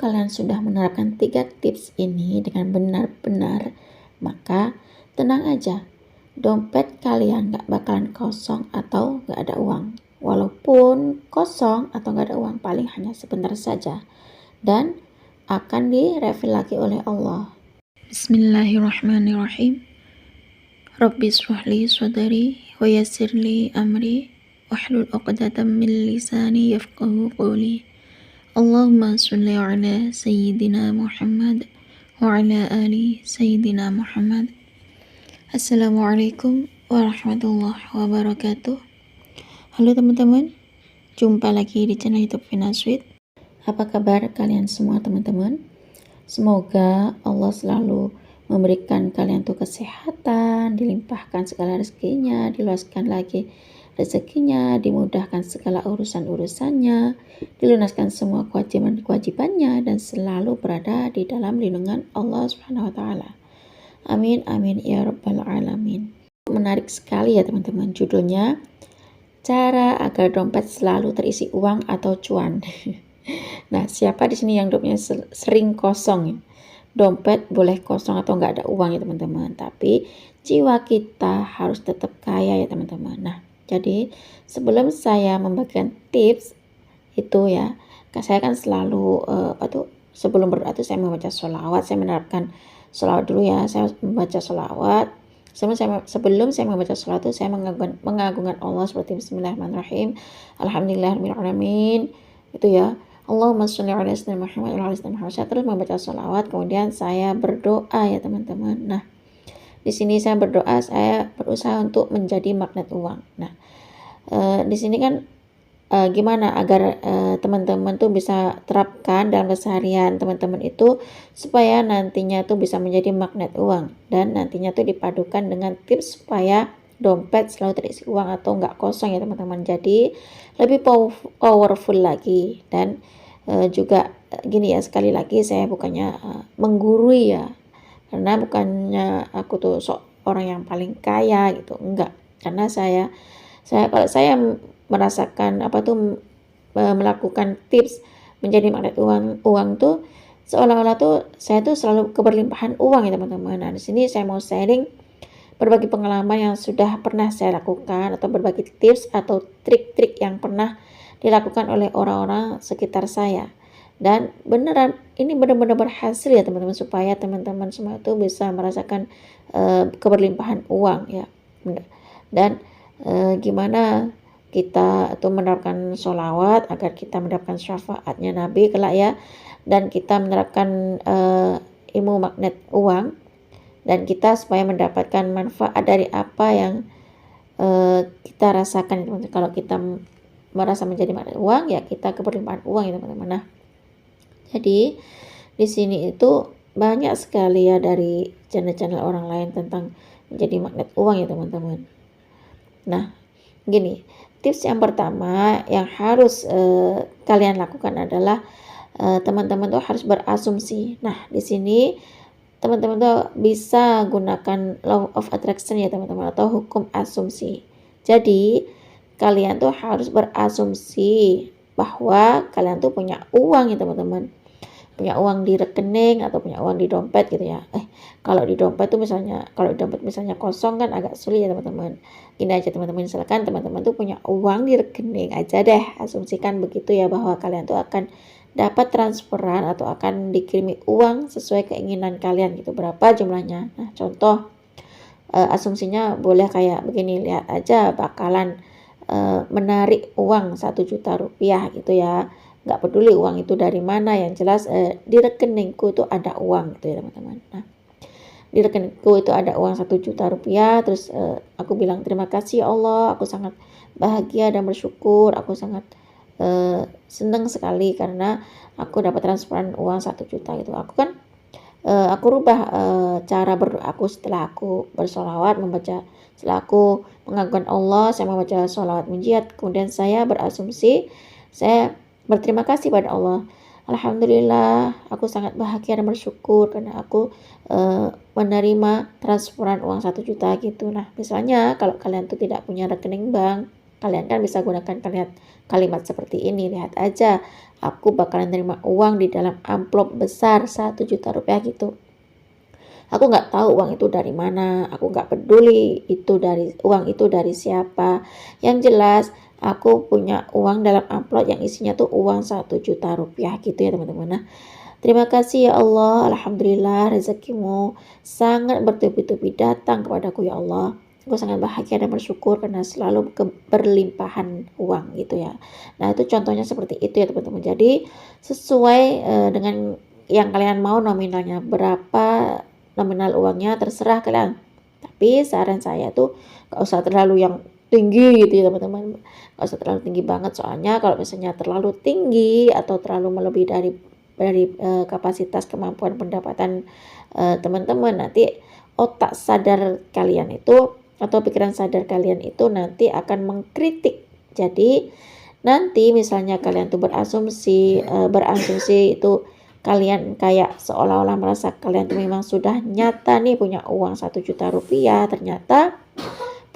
kalian sudah menerapkan 3 tips ini dengan benar-benar, maka tenang aja, dompet kalian gak bakalan kosong atau gak ada uang. Walaupun kosong atau gak ada uang, paling hanya sebentar saja dan akan direfill lagi oleh Allah. Bismillahirrahmanirrahim. Rabbi shrahli sadri wa yassirli amri wahlul 'uqdatam min lisani yafqahu qawli. Allahumma sholli ala sayyidina Muhammad wa ala ali sayyidina Muhammad. Assalamualaikum warahmatullahi wabarakatuh. Halo teman-teman, jumpa lagi di channel YouTube Vina Sweet. Apa kabar kalian semua teman-teman? Semoga Allah selalu memberikan kalian tuh kesehatan, dilimpahkan segala rezekinya, diluaskan lagi rezekinya, dimudahkan segala urusan-urusannya, dilunaskan semua kewajiban-kewajibannya, dan selalu berada di dalam lindungan Allah Subhanahu wa Ta'ala. Amin, amin, ya Rabbal Alamin. Menarik sekali ya teman-teman, judulnya cara agar dompet selalu terisi uang atau cuan. Nah, siapa di sini yang dompetnya sering kosong? Dompet boleh kosong atau nggak ada uang ya teman-teman, tapi jiwa kita harus tetap kaya ya teman-teman. Nah, jadi sebelum saya membagikan tips itu ya, saya kan selalu sebelum berdoa itu saya membaca sholawat. Saya menerapkan sholawat dulu ya. Saya membaca sholawat. Sebelum saya membaca sholawat itu saya mengagungkan Allah seperti Bismillahirrahmanirrahim, Alhamdulillahirabbil alamin, itu ya. Allahumma sholli ala sayyidina Muhammad wa ala ali Muhammad. Saya terus membaca sholawat, kemudian saya berdoa ya teman-teman. Nah, di sini saya berdoa, saya berusaha untuk menjadi magnet uang. Nah, di sini kan gimana agar teman-teman tuh bisa terapkan dalam keseharian teman-teman itu supaya nantinya tuh bisa menjadi magnet uang, dan nantinya tuh dipadukan dengan tips supaya dompet selalu terisi uang atau nggak kosong ya teman-teman. Jadi lebih powerful lagi. Dan juga gini ya, sekali lagi saya bukannya menggurui ya, karena bukannya aku tuh orang yang paling kaya gitu, enggak. Karena kalau saya merasakan melakukan tips menjadi magnet uang tuh seolah-olah tuh saya tuh selalu keberlimpahan uang ya teman-teman. Nah, di sini saya mau sharing berbagi pengalaman yang sudah pernah saya lakukan, atau berbagi tips atau trik-trik yang pernah dilakukan oleh orang-orang sekitar saya. Dan ini benar-benar berhasil ya teman-teman, supaya teman-teman semua itu bisa merasakan keberlimpahan uang ya. Dan gimana kita tuh menerapkan sholawat agar kita mendapatkan syafaatnya Nabi kelak ya, dan kita menerapkan ilmu magnet uang, dan kita supaya mendapatkan manfaat dari apa yang kita rasakan teman-teman. Kalau kita merasa menjadi magnet uang ya, kita keberlimpahan uang ya teman-teman. Nah, jadi di sini itu banyak sekali ya dari channel-channel orang lain tentang menjadi magnet uang ya teman-teman. Nah, gini, tips yang pertama yang harus kalian lakukan adalah teman-teman tuh harus berasumsi. Nah, di sini teman-teman tuh bisa gunakan law of attraction ya teman-teman, atau hukum asumsi. Jadi kalian tuh harus berasumsi bahwa kalian tuh punya uang ya teman-teman, punya uang di rekening atau punya uang di dompet gitu ya. Kalau di dompet misalnya kosong kan agak sulit ya teman-teman. Gini aja teman-teman, misalkan teman-teman tuh punya uang di rekening aja deh, asumsikan begitu ya, bahwa kalian tuh akan dapat transferan atau akan dikirimi uang sesuai keinginan kalian gitu, berapa jumlahnya. Nah, contoh asumsinya boleh kayak begini, lihat aja bakalan menarik uang 1 juta rupiah gitu ya. Nggak peduli uang itu dari mana, yang jelas di rekeningku itu ada uang gitu ya teman-teman. Nah, di rekeningku itu ada uang 1 juta rupiah. Terus aku bilang terima kasih ya Allah, aku sangat bahagia dan bersyukur, aku sangat senang sekali karena aku dapat transferan uang 1 juta gitu. Aku rubah cara berdoa aku setelah aku bersolawat, setelah aku mengagungkan Allah, saya membaca solawat munjiat, kemudian saya berasumsi, saya berterima kasih pada Allah. Alhamdulillah, aku sangat bahagia dan bersyukur karena aku menerima transferan uang 1 juta gitu. Nah, misalnya kalau kalian tuh tidak punya rekening bank, Kalian kan bisa gunakan kalimat seperti ini, lihat aja, aku bakalan terima uang di dalam amplop besar 1 juta rupiah gitu. Aku nggak tahu uang itu dari mana, aku nggak peduli uang itu dari siapa. Yang jelas aku punya uang dalam amplop yang isinya tuh uang 1 juta rupiah gitu ya teman-teman. Nah, terima kasih ya Allah, alhamdulillah rezekimu sangat bertubi-tubi datang kepadaku ya Allah. Aku sangat bahagia dan bersyukur karena selalu berlimpahan uang gitu ya. Nah, itu contohnya seperti itu ya teman-teman. Jadi sesuai dengan yang kalian mau nominalnya berapa, nominal uangnya terserah kalian. Tapi saran saya tuh gak usah terlalu yang tinggi gitu ya teman-teman. Gak usah terlalu tinggi banget, soalnya kalau misalnya terlalu tinggi atau terlalu melebihi dari kapasitas kemampuan pendapatan teman-teman, nanti otak sadar kalian itu atau pikiran sadar kalian itu nanti akan mengkritik. Jadi nanti misalnya kalian tuh berasumsi itu kalian kayak seolah-olah merasa kalian tuh memang sudah nyata nih punya uang 1 juta rupiah, ternyata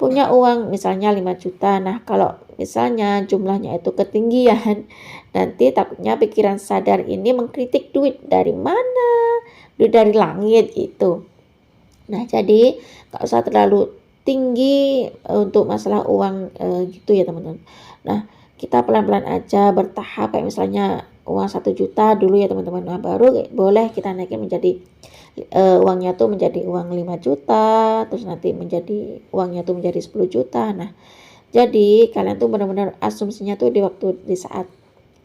punya uang misalnya 5 juta. Nah, kalau misalnya jumlahnya itu ketinggian, nanti takutnya pikiran sadar ini mengkritik duit dari mana? Duit dari langit gitu. Nah, jadi gak usah terlalu tinggi untuk masalah uang gitu ya teman-teman. Nah, kita pelan-pelan aja, bertahap, kayak misalnya uang 1 juta dulu ya teman-teman. Nah, baru boleh kita naikin menjadi uangnya tuh menjadi uang 5 juta, terus nanti uangnya tuh menjadi 10 juta. Nah, jadi kalian tuh benar-benar asumsinya tuh di saat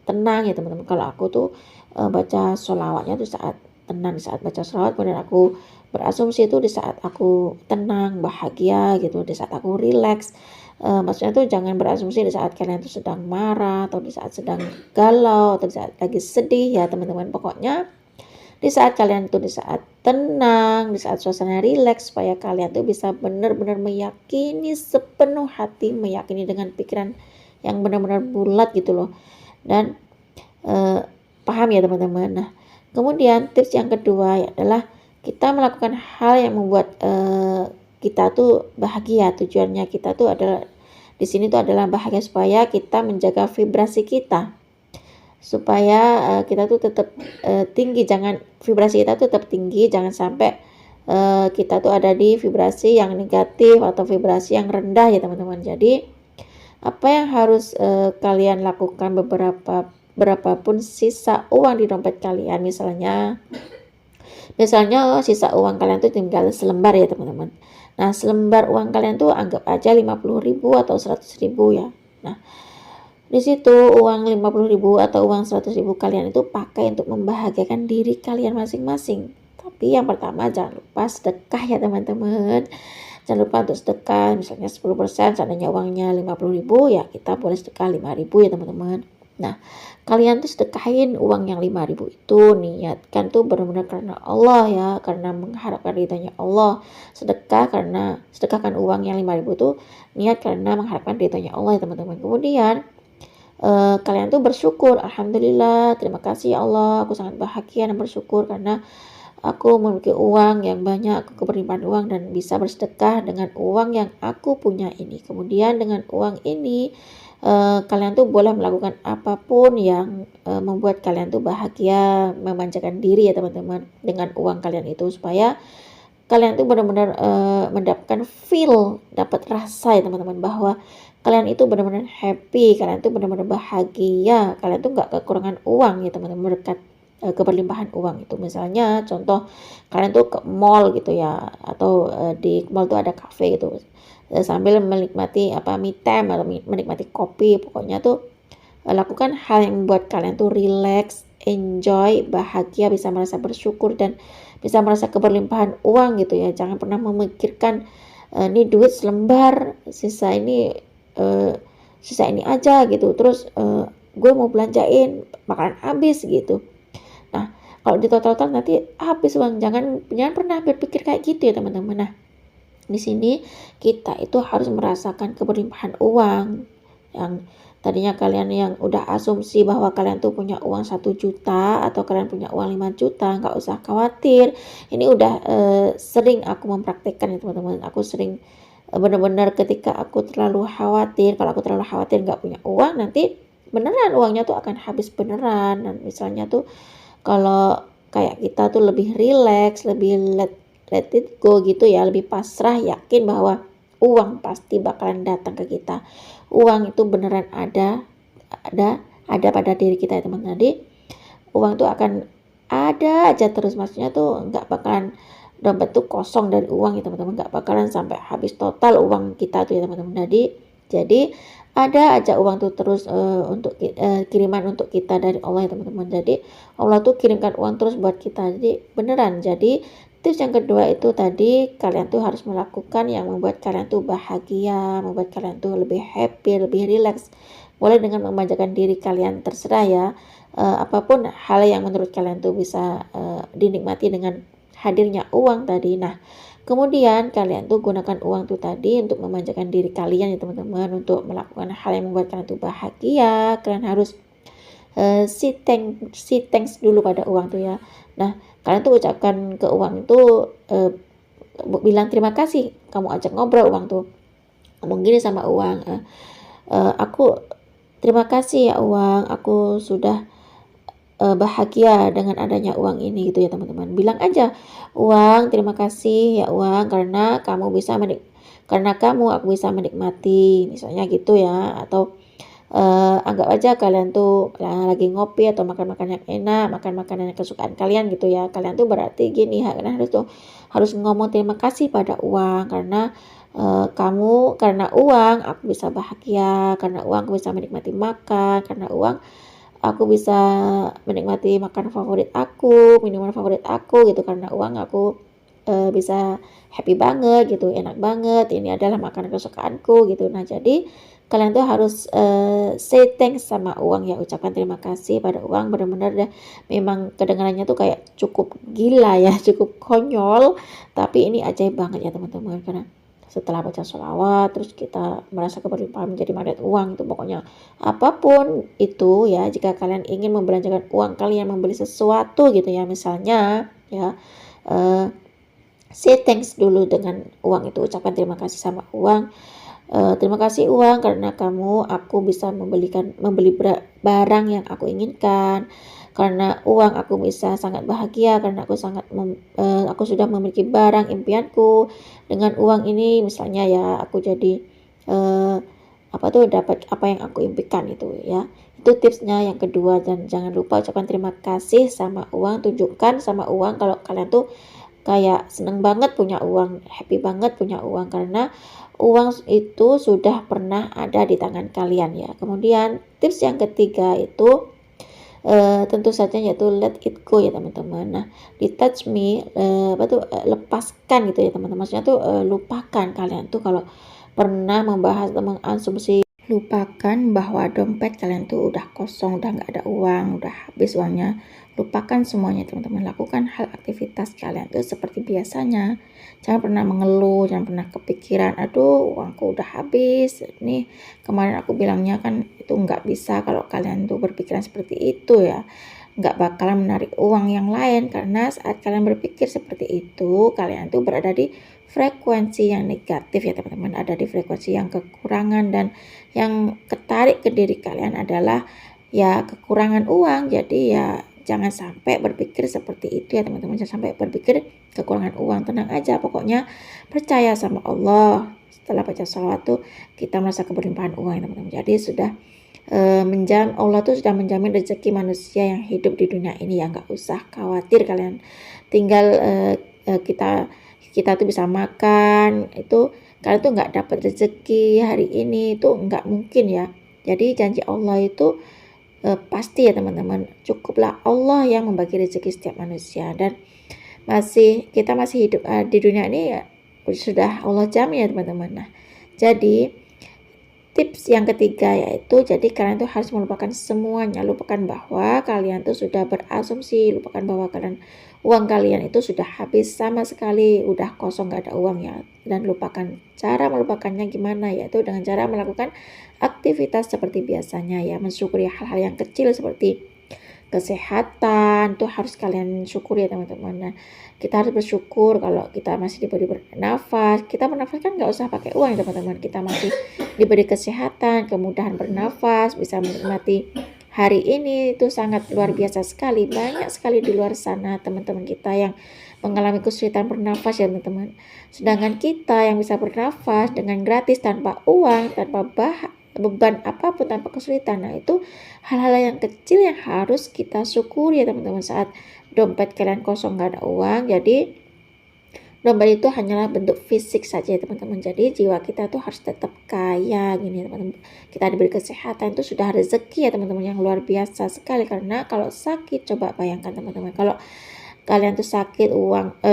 tenang ya teman-teman. Kalau aku tuh baca sholawatnya tuh saat tenang, di saat baca sholawat, kemudian aku berasumsi itu di saat aku tenang, bahagia gitu, di saat aku rileks. Maksudnya tuh jangan berasumsi di saat kalian tuh sedang marah atau di saat sedang galau atau di saat lagi sedih ya teman-teman. Pokoknya di saat kalian tuh di saat tenang, di saat suasana rileks, supaya kalian tuh bisa benar-benar meyakini sepenuh hati, meyakini dengan pikiran yang benar-benar bulat gitu loh. Dan paham ya teman-teman. Nah, kemudian tips yang kedua adalah kita melakukan hal yang membuat kita tuh bahagia. Tujuannya kita tuh adalah di sini tuh adalah bahagia supaya kita menjaga vibrasi kita, supaya kita tuh tetap tinggi, vibrasi kita tuh tetap tinggi, jangan sampai kita tuh ada di vibrasi yang negatif atau vibrasi yang rendah ya teman-teman. Jadi apa yang harus kalian lakukan, berapapun sisa uang di dompet kalian, misalnya sisa uang kalian tuh tinggal selembar ya teman-teman. Nah, selembar uang kalian tuh anggap aja 50.000 atau 100.000 ya. Nah, di situ uang 50.000 atau uang 100.000 kalian itu pakai untuk membahagiakan diri kalian masing-masing. Tapi yang pertama jangan lupa sedekah ya teman-teman. Jangan lupa untuk sedekah, misalnya 10%, seandainya uangnya 50.000 ya kita boleh sedekah 5.000 ya teman-teman. Nah, kalian tuh sedekahin uang yang 5.000 itu, niatkan tuh benar-benar karena Allah ya, karena mengharapkan ridhonya Allah. Sedekahkan uang yang 5.000 tuh niat karena mengharapkan ridhonya Allah ya teman-teman. Kemudian kalian tuh bersyukur, alhamdulillah, terima kasih ya Allah, aku sangat bahagia dan bersyukur karena aku memiliki uang yang banyak, aku berlimpahan uang dan bisa bersedekah dengan uang yang aku punya ini. Kemudian dengan uang ini kalian tuh boleh melakukan apapun yang membuat kalian tuh bahagia, memanjakan diri ya teman-teman dengan uang kalian itu, supaya kalian tuh benar-benar mendapatkan dapat rasa ya teman-teman, bahwa kalian itu benar-benar happy, kalian tuh benar-benar bahagia, kalian tuh nggak kekurangan uang ya teman-teman, berkat keberlimpahan uang itu. Misalnya contoh kalian tuh ke mall gitu ya, atau di mall tuh ada cafe gitu, sambil menikmati me time atau menikmati kopi. Pokoknya tuh lakukan hal yang membuat kalian tuh relax, enjoy, bahagia, bisa merasa bersyukur dan bisa merasa keberlimpahan uang gitu ya. Jangan pernah memikirkan ini duit selembar, sisa ini aja gitu, terus gue mau belanjain bakalan habis gitu. Nah, kalau di total nanti habis uang. Jangan pernah berpikir kayak gitu ya teman-teman. Nah, di sini kita itu harus merasakan keberlimpahan uang. Yang tadinya kalian yang udah asumsi bahwa kalian tuh punya uang 1 juta atau kalian punya uang 5 juta, nggak usah khawatir. Ini udah sering aku mempraktekkan ya teman-teman. Aku sering benar-benar ketika aku terlalu khawatir, kalau aku terlalu khawatir nggak punya uang, nanti beneran uangnya tuh akan habis beneran. Dan misalnya tuh kalau kayak kita tuh lebih rileks, lebih let it go gitu ya, lebih pasrah, yakin bahwa uang pasti bakalan datang ke kita. Uang itu beneran ada ada pada diri kita ya teman-teman. Jadi uang tuh akan ada aja terus, maksudnya tuh nggak bakalan dompet tuh kosong dari uang ya teman-teman, nggak bakalan sampai habis total uang kita tuh ya teman-teman. Jadi ada aja uang tuh terus untuk kiriman untuk kita dari Allah ya teman-teman. Jadi Allah tuh kirimkan uang terus buat kita, jadi beneran. Jadi tips yang kedua itu tadi, kalian tuh harus melakukan yang membuat kalian tuh bahagia, membuat kalian tuh lebih happy, lebih relax. Boleh dengan memanjakan diri kalian, terserah ya. Apapun hal yang menurut kalian tuh bisa dinikmati dengan hadirnya uang tadi. Nah, kemudian kalian tuh gunakan uang tuh tadi untuk memanjakan diri kalian ya teman-teman, untuk melakukan hal yang membuat kalian tuh bahagia. Kalian harus say thanks dulu pada uang tuh ya. Nah, kalian tuh ucapkan ke uang itu bilang terima kasih. Kamu ajak ngobrol uang tuh, ngomong gini sama uang, aku terima kasih ya uang, aku sudah bahagia dengan adanya uang ini gitu ya teman-teman. Bilang aja, uang terima kasih ya uang, karena kamu aku bisa menikmati, misalnya gitu ya. Atau anggap aja kalian tuh lagi ngopi atau makan makanan yang enak, makan makanan yang kesukaan kalian gitu ya. Kalian tuh berarti gini, kalian harus ngomong terima kasih pada uang, karena karena uang aku bisa bahagia, karena uang aku bisa menikmati makan, karena uang aku bisa menikmati makan favorit aku, minuman favorit aku gitu, karena uang aku bisa happy banget gitu, enak banget, ini adalah makanan kesukaanku gitu. Nah, jadi kalian tuh harus say thanks sama uang ya, ucapkan terima kasih pada uang. Benar-benar deh, memang kedengarannya tuh kayak cukup gila ya, cukup konyol, tapi ini ajaib banget ya teman-teman. Karena setelah baca sholawat terus kita merasa keberlimpahan menjadi magnet uang itu. Pokoknya apapun itu ya, jika kalian ingin membelanjakan uang kalian membeli sesuatu gitu ya, misalnya ya, say thanks dulu dengan uang itu, ucapkan terima kasih sama uang. Terima kasih uang, karena aku bisa membeli barang yang aku inginkan. Karena uang aku bisa sangat bahagia, karena aku sudah memiliki barang impianku. Dengan uang ini misalnya ya, aku jadi dapat apa yang aku impikan itu ya. Itu tipsnya yang kedua. Dan jangan lupa ucapkan terima kasih sama uang, tunjukkan sama uang kalau kalian tuh kayak seneng banget punya uang, happy banget punya uang, karena uang itu sudah pernah ada di tangan kalian ya. Kemudian tips yang ketiga itu tentu saja yaitu let it go ya teman-teman. Nah, detach me, lepaskan gitu ya teman-teman. Maksudnya tuh lupakan, kalian tuh kalau pernah membahas atau mengasumsi, lupakan bahwa dompet kalian tuh udah kosong, udah nggak ada uang, udah habis uangnya. Lupakan semuanya teman-teman, lakukan hal aktivitas kalian tuh seperti biasanya. Jangan pernah mengeluh, jangan pernah kepikiran, aduh uangku udah habis. Nih kemarin aku bilangnya kan itu nggak bisa. Kalau kalian tuh berpikiran seperti itu ya, nggak bakalan menarik uang yang lain. Karena saat kalian berpikir seperti itu, kalian tuh berada di frekuensi yang negatif ya teman-teman, ada di frekuensi yang kekurangan, dan yang ketarik ke diri kalian adalah ya kekurangan uang. Jadi ya jangan sampai berpikir seperti itu ya teman-teman, jangan sampai berpikir kekurangan uang. Tenang aja, pokoknya percaya sama Allah. Setelah baca sholawat tuh kita merasa keberlimpahan uang ya teman-teman. Jadi sudah Allah tuh sudah menjamin rezeki manusia yang hidup di dunia ini ya, nggak usah khawatir kalian. Tinggal kita tuh bisa makan, itu kalian tuh nggak dapat rezeki hari ini itu nggak mungkin ya. Jadi janji Allah itu pasti ya teman-teman. Cukuplah Allah yang membagi rezeki setiap manusia, dan kita masih hidup di dunia ini ya, sudah Allah jamin ya teman-teman. Nah, jadi tips yang ketiga yaitu, jadi kalian tuh harus melupakan semuanya, lupakan bahwa kalian tuh sudah berasumsi, lupakan bahwa uang kalian itu sudah habis sama sekali, udah kosong, gak ada uang ya. Dan lupakan, cara melupakannya gimana, yaitu dengan cara melakukan aktivitas seperti biasanya ya, mensyukuri hal-hal yang kecil seperti kesehatan, itu harus kalian syukuri ya teman-teman. Nah, kita harus bersyukur kalau kita masih diberi bernafas. Kita bernafas kan nggak usah pakai uang ya teman-teman. Kita masih diberi kesehatan, kemudahan bernafas, bisa menikmati hari ini, itu sangat luar biasa sekali. Banyak sekali di luar sana teman-teman kita yang mengalami kesulitan bernafas ya teman-teman. Sedangkan kita yang bisa bernafas dengan gratis tanpa uang, tanpa beban apapun, tanpa kesulitan. Nah, itu hal-hal yang kecil yang harus kita syukuri ya teman-teman. Saat dompet kalian kosong nggak ada uang, jadi dompet itu hanyalah bentuk fisik saja ya teman-teman. Jadi jiwa kita tuh harus tetap kaya gini teman-teman. Kita diberi kesehatan itu sudah rezeki ya teman-teman yang luar biasa sekali. Karena kalau sakit, coba bayangkan teman-teman, kalau kalian tuh sakit,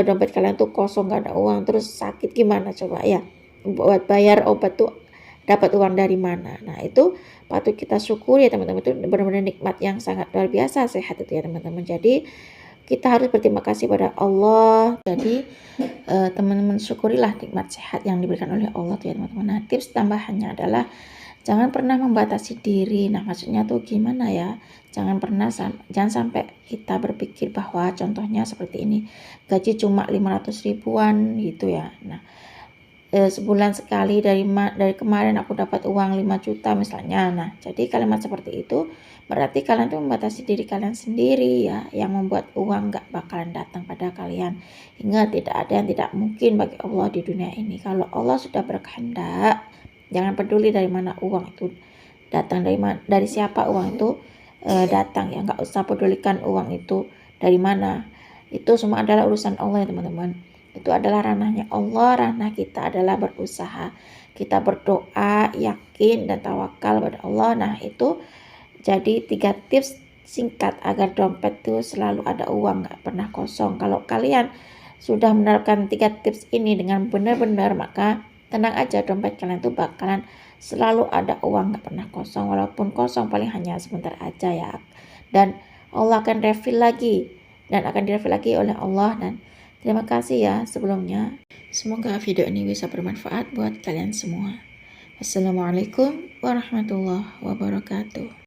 dompet kalian tuh kosong nggak ada uang, terus sakit gimana coba ya, buat bayar obat tuh dapat uang dari mana? Nah, itu patut kita syukuri ya teman-teman. Itu benar-benar nikmat yang sangat luar biasa sehat itu ya teman-teman. Jadi kita harus berterima kasih pada Allah. Jadi teman-teman syukurilah nikmat sehat yang diberikan oleh Allah tuh ya teman-teman. Nah, tips tambahannya adalah jangan pernah membatasi diri. Nah, maksudnya tuh gimana ya? Jangan sampai kita berpikir bahwa contohnya seperti ini, gaji cuma 500 ribuan gitu ya. Nah, sebulan sekali dari kemarin aku dapat uang 5 juta misalnya. Nah, jadi kalimat seperti itu berarti kalian tuh membatasi diri kalian sendiri ya, yang membuat uang gak bakalan datang pada kalian. Ingat, tidak ada yang tidak mungkin bagi Allah di dunia ini. Kalau Allah sudah berkehendak, jangan peduli dari mana uang itu datang, dari siapa uang itu datang ya, nggak usah pedulikan uang itu dari mana. Itu semua adalah urusan Allah ya teman-teman. Itu adalah ranahnya Allah. Ranah kita adalah berusaha, kita berdoa, yakin dan tawakal pada Allah. Nah, itu jadi 3 tips singkat agar dompet itu selalu ada uang, nggak pernah kosong. Kalau kalian sudah menerapkan 3 tips ini dengan benar-benar, maka tenang aja, dompet kalian tuh bakalan selalu ada uang, nggak pernah kosong. Walaupun kosong paling hanya sebentar aja ya. Dan Allah akan refill lagi dan akan direfill lagi oleh Allah. Dan terima kasih ya sebelumnya. Semoga video ini bisa bermanfaat buat kalian semua. Assalamualaikum warahmatullahi wabarakatuh.